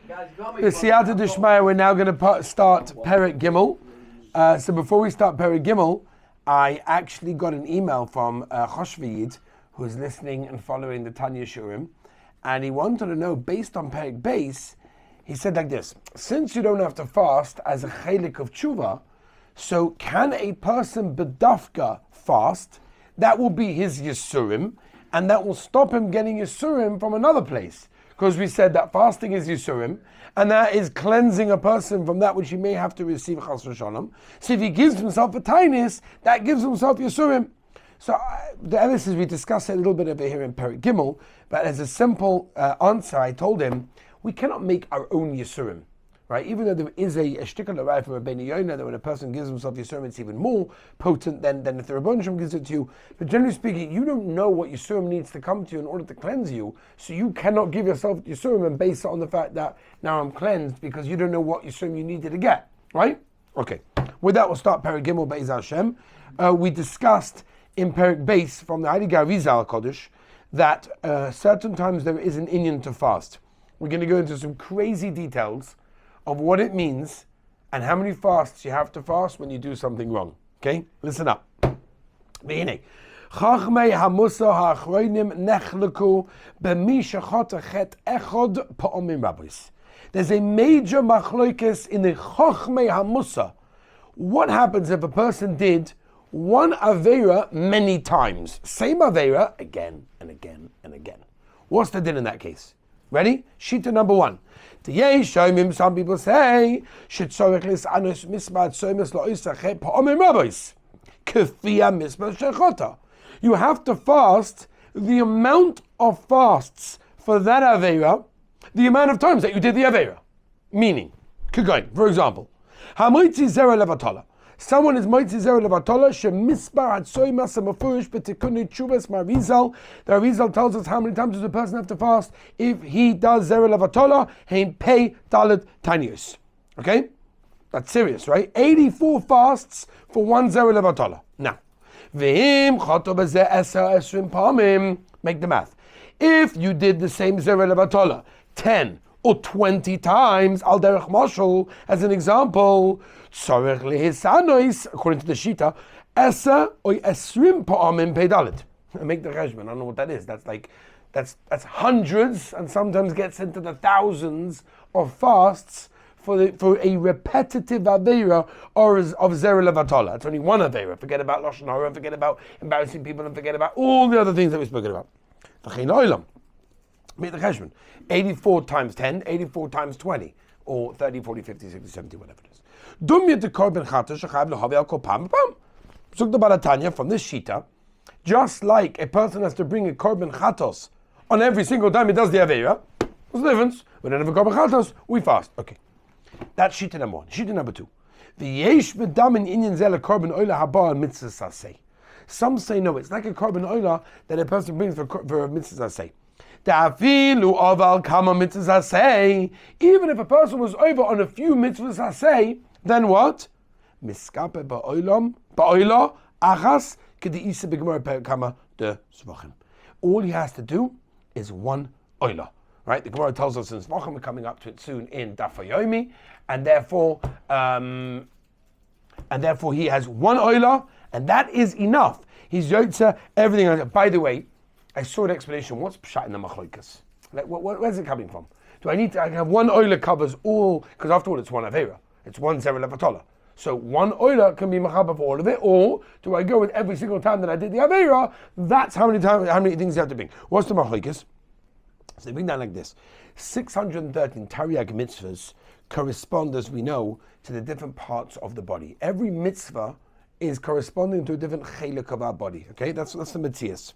The Siyata Dishmaya, we're now going to start Perek Gimel. So before we start Perek Gimel, I actually got an email from HaTeshuva who's listening and following the Tanya Shurim, and he wanted to know, based on Perek Beis, he said like this: since you don't have to fast as a chelik of tshuva, so can a person bedafka fast? That will be his Yisurim, and that will stop him getting Yisurim from another place. Because we said that fasting is Yisurim, and that is cleansing a person from that which he may have to receive Chas v'Shalom. So if he gives himself a tainis, that gives himself Yisurim. So the evidence is, we discussed it a little bit over here in Perek Gimel, but as a simple answer, I told him, we cannot make our own Yisurim. Right? Even though there is a shtickle arrived from Rabbeinu Yonah that when a person gives himself Yisurim, it's even more potent than if the Rabbeinu Shem gives it to you. But generally speaking, you don't know what Yisurim needs to come to you in order to cleanse you, so you cannot give yourself Yisurim and base it on the fact that now I'm cleansed, because you don't know what Yisurim you needed to get. Right? Okay. With that, we'll start Perek Gimel Be'ez Hashem. We discussed in Perek Beis from the Igeres Kodesh that certain times there is an inyan to fast. We're going to go into some crazy details of what it means and how many fasts you have to fast when you do something wrong. Okay? Listen up. There's a major machloikes in the Chachmei HaMusa. What happens if a person did one Aveira many times? Same Aveira again and again and again. What's the din in that case? Ready? Shita number one. Some people say, you have to fast the amount of fasts for that Aveira, the amount of times that you did the Aveira. Meaning, for example, someone is moitzi zera levatola shemispar hatsoimas amafurish b'tikuni tshuvas marizal. The Arizal tells us how many times does a person have to fast if he does zera levatola. Hein pei dalet tanius. Okay, that's serious, right? 84 fasts for one zera levatola. Now, v'im choto b'zeh eser esrim pamim. Make the math. If you did the same zera levatola 10 or 20 times, al derech mashal, as an example, according to the Shita, esa or esrim pa'amim peidalit. Make the cheshbon. I don't know what that is. That's hundreds, and sometimes gets into the thousands of fasts for a repetitive aveira or of zera levatola. It's only one aveira. Forget about lashon hara, forget about embarrassing people, and forget about all the other things that we've spoken about. Make the cheshbon. 84 times 10, 84 times 20, or 30, 40, 50, 60, 70, whatever it is. Dumya de korban chatos shechayav lehavi al kol pam pam. Zuk the Tanya from this shita, just like a person has to bring a korban chatos on every single time he does the aveira. What's the difference? We don't have a korban chatos, we fast. Okay, that's shita number one. Shita number two. The yesh bedamin inyan zel korban oila haba mitzvah saseh. Some say no, it's like a korban oila that a person brings for a mitzvah saseh. Even if a person was over on a few mitzvahs hasei, then what? All he has to do is one oila. Right? The Gemara tells us in Zvachim, we're coming up to it soon in Daf Yomi, and therefore he has one oila, and that is enough. He's yotza everything else. By the way, I saw an explanation. What's pshat in the machlokas? Like, where's it coming from? Do I have one oila covers all? Because after all, it's one avera. It's one zera levatola. So one oila can be machaba for all of it, or do I go with every single time that I did the avera? That's how many things you have to bring. What's the machlokas? So they bring down like this: 613 Tariag mitzvahs correspond, as we know, to the different parts of the body. Every mitzvah is corresponding to a different chelik of our body. Okay, that's the mitzias,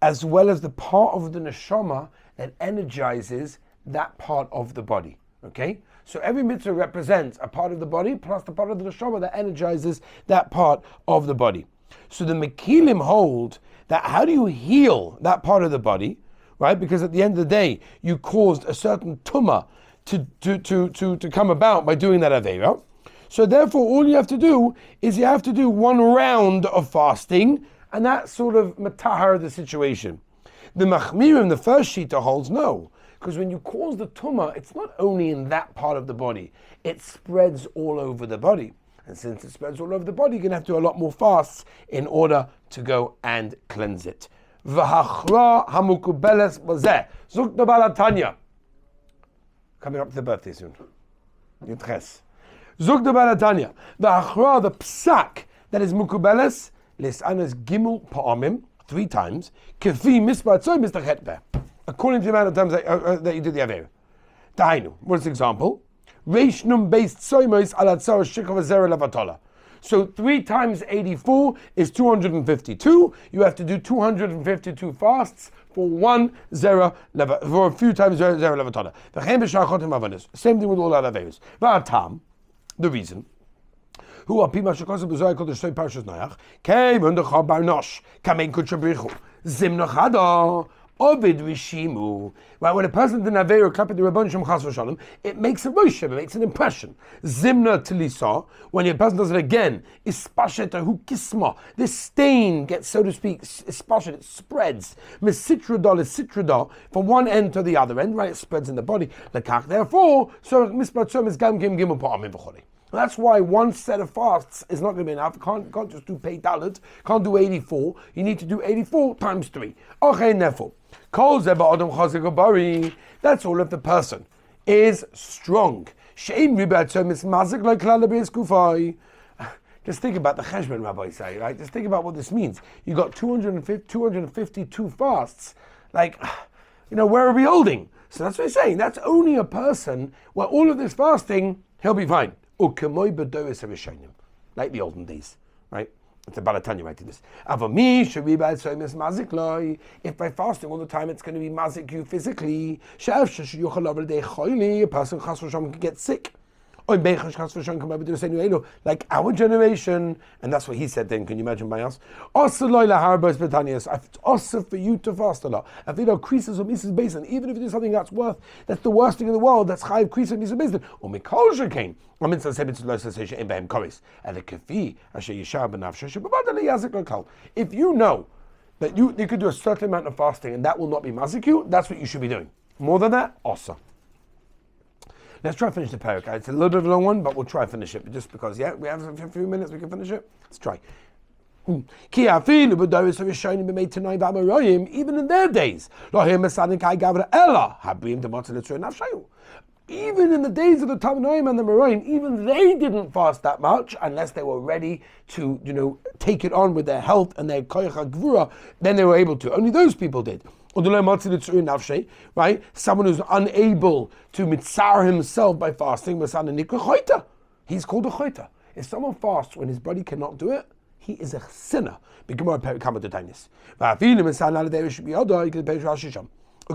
as well as the part of the neshama that energizes that part of the body. Okay? So every mitzvah represents a part of the body plus the part of the neshama that energizes that part of the body. So the Mekilim hold that how do you heal that part of the body, right? Because at the end of the day, you caused a certain tumah to come about by doing that aveira. So therefore, all you have to do is you have to do one round of fasting, and that sort of matahar the situation. The Machmirim, the first shita, holds no, Because when you cause the tumah, it's not only in that part of the body, it spreads all over the body. And since it spreads all over the body, you're going to have to do a lot more fasts in order to go and cleanse it. V'hachra hamukubeles bazeh. Zuk the Tanya. Coming up to the birthday soon. Igeres. Zuk the Tanya. V'hachra, the psak that is mukubeles, lisanas gimel pa'amim, 3 times, kefi misbar tzoy mistachet beh, according to the amount of times that you did the Aveira. Dainu, what's the example? Reishnum based soimos ala tzara shikha v'zera levatola. So 3 times 84 is 252. You have to do 252 fasts for one zera for a few times zera levatola. Same thing with all other Aveiros. V'atam, the reason. Who are Pima Shakasa Buzai called the Soy Parshas Noach? Came under Chabarnosh, Kamen Kuchabrichu, Zimnochada, Ovid Rishimu. Right, when a person did an Aveira clap at the Rabban Shem Chas V'Shalom, it makes a rosh, it makes an impression. Zimna Tilisa, when a person does it again, Ispasheta Hu Kisma, this stain gets, so to speak, Ispashet, it spreads. Misitradol is citradol from one end to the other end, right? It spreads in the body. Lekach, therefore, so Mispatzom is Gam Gim Gimel Pa'amim V'choli. That's why one set of fasts is not going to be enough. Can't just do Pei Dalet, can't do 84. You need to do 84 times 3. Okay, therefore, that's all if the person is strong. Just think about the cheshbon, Rabbi say, right? Just think about what this means. You got 252 fasts. Like, where are we holding? So that's what he's saying. That's only a person where all of this fasting, he'll be fine. Like the olden days, right? It's about Tanya writing this. If by fasting all the time it's going to be mazik you physically, a person can get sick. Like our generation, and that's what he said then. Can you imagine by us? It's also for you to fast a lot. If it creases or misses basin, even if it is something that's the worst thing in the world, that's chayiv creases or misses basin. Or mikol came. If you know that you could do a certain amount of fasting and that will not be mazik, that's what you should be doing. More than that, also. Let's try to finish the parak. It's a little bit of a long one, but we'll try to finish it. Just because, we have a few minutes, we can finish it. Let's try. Even in their days, even in the days of the Tanoim and the Meroim, even they didn't fast that much unless they were ready to, take it on with their health and their koyach gvura. Then they were able to. Only those people did. Right? Someone who's unable to mitzar himself by fasting, he's called a choita. If someone fasts when his body cannot do it, he is a sinner. Look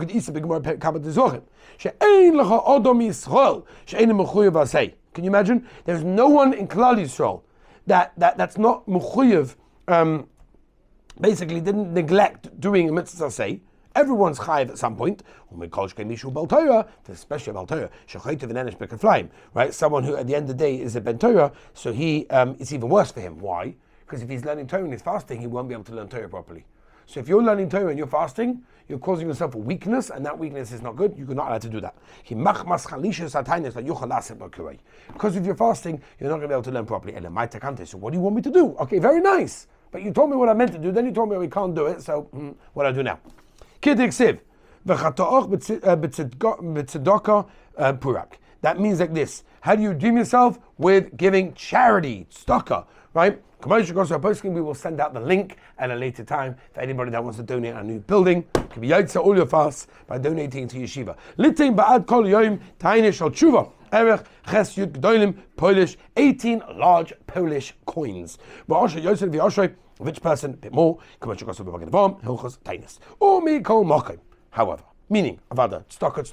at Isa b'Gemara Kabbat Zochim. She'ein lecha Adam Yisrael she'ein mechuyev asay. Can you imagine? There's no one in Klal Yisrael that's not mechuyev. Basically, didn't neglect doing a mitzvah asay. Everyone's chayiv at some point. Especially Bal Torah. Right? Someone who at the end of the day is a Ben Torah, so he it's even worse for him. Why? Because if he's learning Torah and he's fasting, he won't be able to learn Torah properly. So if you're learning Torah and you're fasting, you're causing yourself a weakness, and that weakness is not good. You're not allowed to do that. Because if you're fasting, you're not going to be able to learn properly. So what do you want me to do? Okay, very nice. But you told me what I meant to do, then you told me we can't do it, so what do I do now? That means like this. How do you redeem yourself? With giving charity, tzedakah, right? We will send out the link at a later time for anybody that wants to donate a new building. You can be yaitza all your fasts by donating to yeshiva. Litin ba'ad kol yom ta'inish HaTeshuva. Erech ches yud gdolim Polish 18 large Polish coins. Which person a bit more? However, meaning, Avada, stocker.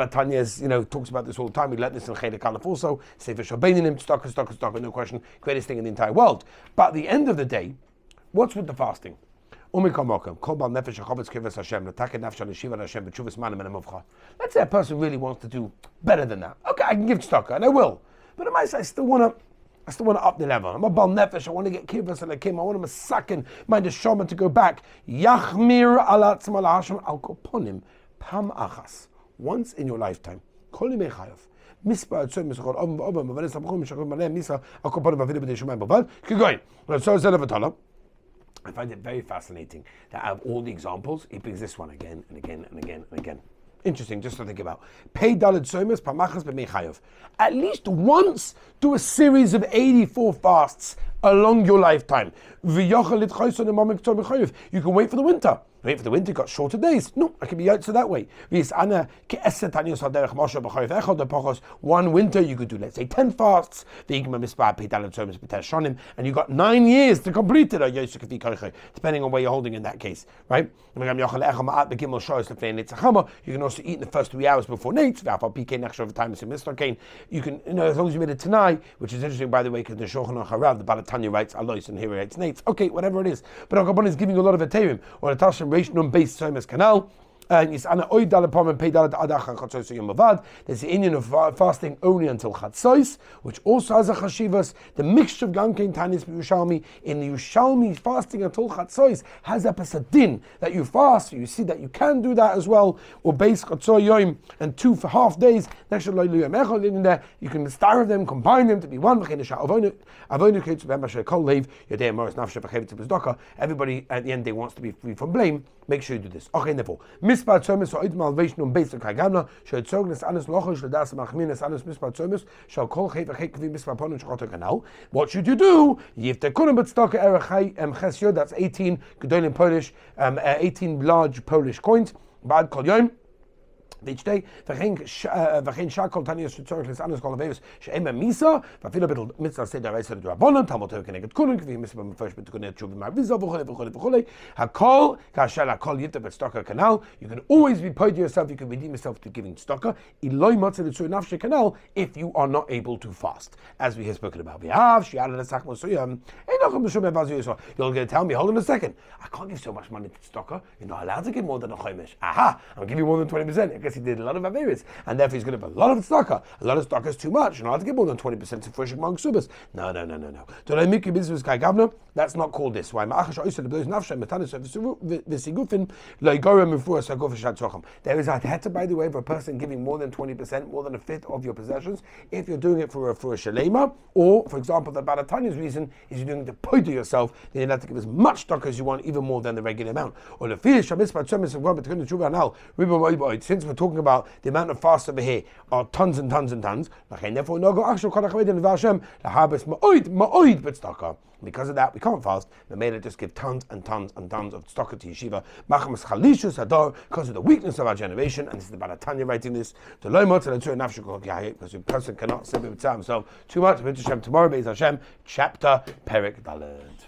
Tanya's, talks about this all the time. We learned this in Cheder Kalaf also. Sefer Shabbeininim, stocker, no question, greatest thing in the entire world. But at the end of the day, what's with the fasting? Let's say a person really wants to do better than that. Okay, I can give tzedakah, and I will. But I still want to up the level. I'm a bal nefesh. I want to get kibbutz and akim. I want to masakin my neshama to go back. Yachmir alatzim ala Hashem al koponim Pam achas, once in your lifetime. Kol yimei chayav. Mispa atzoyim misachol ovam v'ovam, v'vanes hamchum mishachol malem misa, akopar v'avidu b'dei shumayim b'vad, kigoyin. So said of Atala. I find it very fascinating that out of all the examples, he brings this one again and again and again and again. Interesting, just to think about. Pei daled soimas pamachas b'mei chayav. At least once do a series of 84 fasts along your lifetime. You can wait for the winter. Wait for the winter, got shorter days. No, I can be out so that way. One winter you could do, let's say, 10 fasts, and you got 9 years to complete it, depending on where you're holding in that case, right? You can also eat in the first 3 hours before Nate. You can, as long as you made it tonight, which is interesting, by the way, because the Shulchan Aruch, the Tanya writes Alois and here he writes Nates. Okay, whatever it is. But Al is giving you a lot of Ethereum, or a Tashim Reish Nun based Soimes Canal. There's the Indian of fasting only until Chatzos, which also has a chashivas. The mixture of Gamkein Tanis Yerushalmi in the Yerushalmi fasting until Chatzos has a pesadin that you fast. You see that you can do that as well. Or base Chatzos Yom and 2 for half days. In there, you can starve them, combine them to be one. Everybody at the end they wants to be free from blame. Make sure you do this. Okay, therefore. What you do, that's 18 Gedolim Polish, 18 large Polish coins, Bad Kol Yom. Each day, shakol Tanya Shutzoris Anas Kolavevis Shema Misa, Vafila Mitzvah said I said to Rabbanon, Talmud connected Kunin, Mitzvah first but Kunin Chuv Marviza, Hakol, Kashala Kol Yita but Stocker Canal. You can always be paid to yourself, you can redeem yourself to giving Stocker, Eloi Matzah the Nafshe Canal, if you are not able to fast, as we have spoken about. You're going to tell me, hold on a second, I can't give so much money to Stocker, you're not allowed to give more than a Chomesh. Aha, I'm giving you more than 20%. I guess he did a lot of Averis, and therefore he's going to have a lot of tzedakah. A lot of tzedakah is too much. You're not allowed to give more than 20% to Freshik Mang Subas. No. That's not called this. Why? There is a heta, by the way, for a person giving more than 20%, more than a fifth of your possessions, if you're doing it for a shalema, or, for example, the Balatanya's reason is you're doing it to pay to yourself, then you're allowed to give as much tzedakah as you want, even more than the regular amount. Or the since we're talking about the amount of fasts over here are tons and tons and tons, therefore because of that we can't fast. The made it just give tons and tons and tons of tzedakah to yeshiva because of the weakness of our generation. And this is the Tanya writing this because a person cannot sit with himself too much. Tomorrow Be'ez Hashem chapter Perek Daled.